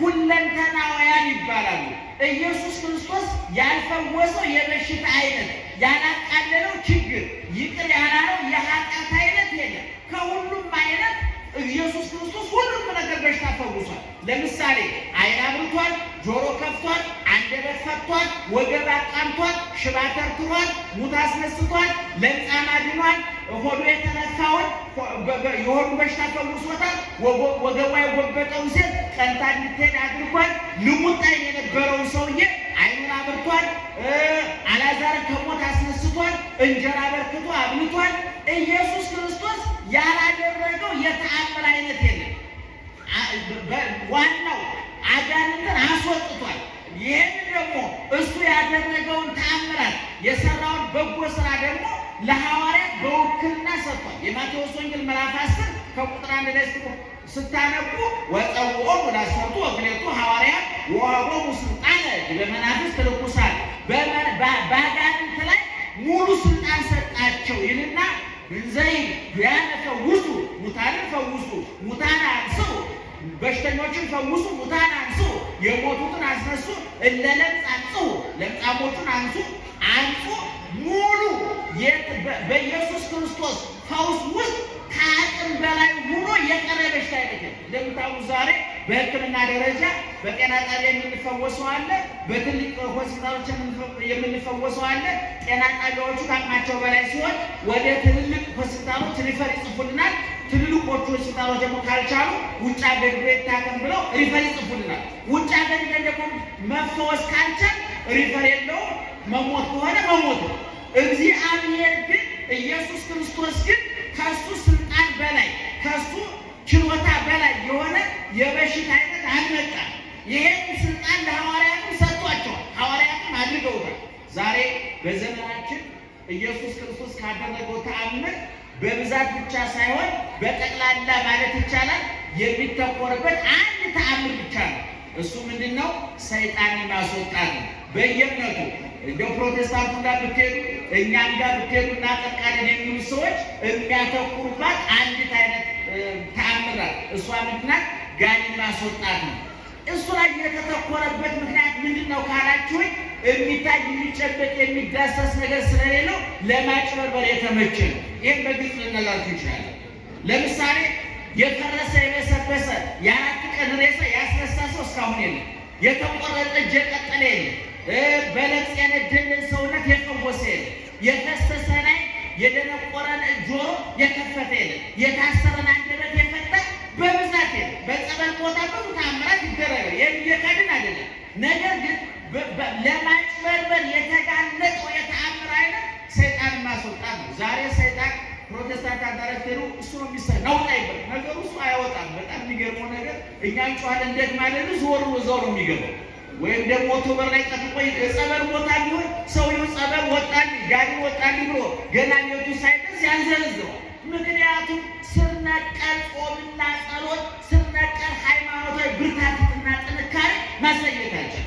ሁለንተናውያን ይባላሉ። ኢየሱስ ክርስቶስ ያልፈወሰው የበሽታ አይነት ያላቃለለው ችግር ይቅር ያላለው የኃጢአት አይነት የለም። ከሁሉም አይነት ኢየሱስ ክርስቶስ ሁሉም ነገር በሽታ ፈውሷል። ለምሳሌ ዓይን አብርቷል፣ ጆሮ ከፍቷል፣ አንደበት ፈቷል፣ ወገብ አቃንቷል፣ ሽባ ተርትሯል፣ ሙት አስነስቷል፣ ለምጻም አድኗል፣ ሆዱ የተነፋውን የሆዱ በሽታ ፈውሶታል፣ ወገቧ የጎበጠውን ሴት ቀንታ እንድትሄድ አድርጓል፣ ልሙጥ ዓይን የነበረውን ሰውዬ ዓይኑን አብርቷል፣ አልዓዛርን ከሞት አስነስቷል፣ እንጀራ በርክቶ አብልቷል። ኢየሱስ ክርስቶስ ያላደረገው የተአምር አይነት የለም። ዋናው አጋንንትን አስወጥቷል። ይህን ደግሞ እሱ ያደረገውን ተአምራት የሰራውን በጎ ስራ ደግሞ ለሐዋርያት በውክልና ሰጥቷል። የማቴዎስ ወንጌል ምዕራፍ 10 ከቁጥር 1 ላይ ስታነቡ ወፀውዖሙ ለዐሠርቱ ወክልኤቱ ሐዋርያት ወወሀቦሙ ሥልጣነ በመናፍስት ርኩሳን በአጋንንት ላይ ሙሉ ስልጣን ሰጣቸው ይልና እንዘይ ያን ፈውሱ ሙታንን ፈውሱ ሙታን አንሱ በሽተኞችን ፈውሱ ሙታን አንሱ የሞቱትን አስነሱ እለ ለምጽ አንጹ ለምጻሞቹን አንጹ ሙሉ በኢየሱስ ክርስቶስ ፈውስ ውስጥ ከአቅም በላይ ሆኖ የቀረ በሽታ አይደለም። እንደምታውቁ ዛሬ በሕክምና ደረጃ በጤና ጣቢያ የምንፈወሰው አለ፣ በትልቅ ሆስፒታሎች የምንፈወሰው አለ። ጤና ጣቢያዎቹ ከአቅማቸው በላይ ሲሆን ወደ ትልልቅ ሆስፒታሎች ሪፈር ይጽፉልናል። ትልልቆቹ ሆስፒታሎች ደግሞ ካልቻሉ ውጭ ሀገር ይታከም ብለው ሪፈር ይጽፉልናል። ውጭ ሀገር ደግሞ መፈወስ ካልቻል ሪፈር የለውም፣ መሞት ከሆነ መሞት ነው። እግዚአብሔር ግን ኢየሱስ ክርስቶስ ግን ከሱ ስልጣን በላይ ከሱ ችሎታ በላይ የሆነ የበሽታ አይነት አልመጣም። ይሄን ስልጣን ለሐዋርያትም ሰጥቷቸዋል፣ ሐዋርያትም አድርገውታል። ዛሬ በዘመናችን ኢየሱስ ክርስቶስ ካደረገው ተአምር በብዛት ብቻ ሳይሆን በጠቅላላ ማለት ይቻላል የሚተኮርበት አንድ ተአምር ብቻ ነው። እሱ ምንድነው? ሰይጣንን ማስወጣት ነው። በየእምነቱ እንደው ፕሮቴስታንቱ ጋር ብትሄዱ እኛም ጋር ብትሄዱ እናጠቃለን የሚሉ ሰዎች የሚያተኩሩባት አንዲት አይነት ተአምራት እሷ ምንድናት? ጋኔን ማስወጣት ነው። እሱ ላይ የተተኮረበት ምክንያት ምንድነው ካላችሁኝ፣ የሚታይ የሚጨበጥ የሚዳሰስ ነገር ስለሌለው ለማጭበርበር የተመቸ ነው። ይህም በግልጽ ልነግራችሁ እንችላለን። ለምሳሌ የፈረሰ የበሰበሰ የአራት ቀን ሬሳ ያስነሳ ሰው እስካሁን የለም። የተቆረጠ እጅ የቀጠለ የለም። በለቅሶ የነደደን ሰውነት የፈወሰ የለም። የፈሰሰ ላይ የደነቆረን ጆሮ የከፈተ የለም። የታሰረን አንደበት የፈታ በብዛት የለም። በጸበል ቦታ ብዙ ተአምራት ይደረጋል። የሚከድን አይደለም። ነገር ግን ለማጭበርበር የተጋለጠው የተአምር አይነት ሰይጣን ማስወጣት ነው። ዛሬ ሰይጣን ፕሮቴስታንት አዳራሽሩ እሱ ነው የሚሰራ ነውጣ ይበል ነገሩ እሱ አያወጣም። በጣም የሚገርመው ነገር እኛ እንጨዋለን ደግማለን ዞር እዛው ነው የሚገባው። ወይም ደግሞ ኦክቶበር ላይ ጠብቆ ጸበል ቦታ ቢሆን ሰውየው ጸበል ወጣል ጋሪ ወጣል ብሎ ገና ቤቱ ሳይደርስ ያንዘረዝረዋል። ምክንያቱም ስር ነቀል ጾምና ጸሎት ስር ነቀል ሃይማኖታዊ ብርታት